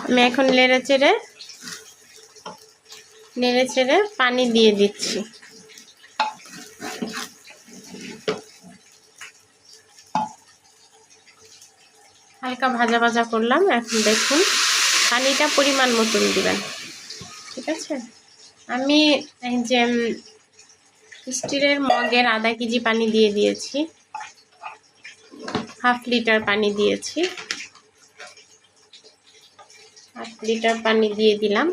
আমি এখন নেড়ে চেড়ে পানি দিয়ে দিচ্ছি। হালকা ভাজা ভাজা করলাম। এখন দেখুন পানিটা পরিমাণ মতন দিবেন, ঠিক আছে। আমি এই যে স্টিলের মগের আধা কেজি পানি দিয়ে দিয়েছি, হাফ লিটার পানি দিয়েছি, হাফ লিটার পানি দিয়ে দিলাম।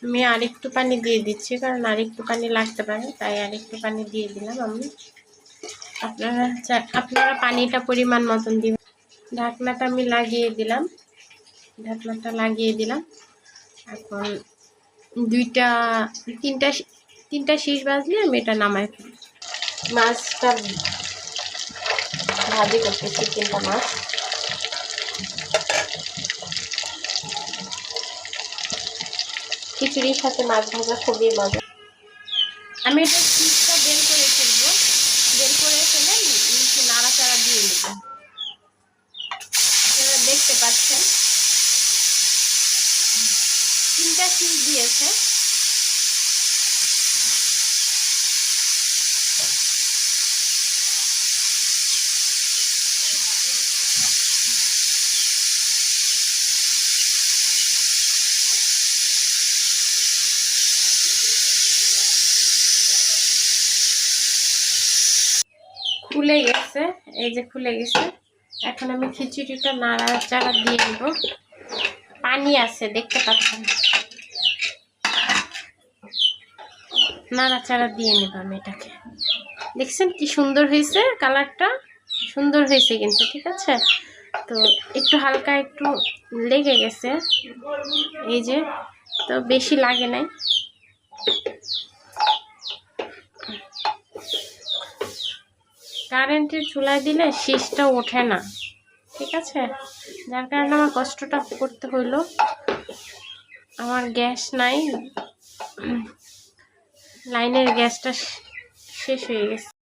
আমি আরেকটু পানি দিয়ে দিচ্ছি, কারণ আরেকটু পানি লাগতে পারে, তাই আরেকটু পানি দিয়ে দিলাম আমি। আপনারা পানিটা পরিমাণ মতন দিবেন। ঢাকনাটা আমি লাগিয়ে দিলাম, ঢাকনাটা লাগিয়ে দিলাম। এখন তিনটা শীষ বাজলে আমি এটা নামাই ফেলি। মাছটা ভাজি করতেছি, 3টা মাছ। খিচুড়ির সাথে মাছ ভাজা খুবই মজা। আমি এটা শীষটা বের করে ফেলবো, বের করে ফেলে নিচে নাড়াচাড়া দিয়ে নেব। আপনারা দেখতে পাচ্ছেন 3টা শীষ দিয়েছে। খুলে গেছে, এই যে খুলে গেছে। এখন আমি খিচুড়িটা নাড়াচাড়া দিয়ে নেব। পানি আছে দেখতে পাচ্ছেন, নাড়াচাড়া দিয়ে নেব আমি এটাকে। দেখছেন কি সুন্দর হয়েছে, কালারটা সুন্দর হয়েছে কিন্তু, ঠিক আছে। তো একটু হালকা একটু লেগে গেছে, এই যে, তো বেশি লাগে নাই। কারেন্টের চুলায় দিলে শীষটা ওঠে না, ঠিক আছে, যার কারণে আমার কষ্টটা করতে হইলো। আমার গ্যাস নাই, লাইনের গ্যাসটা শেষ হয়ে গেছে।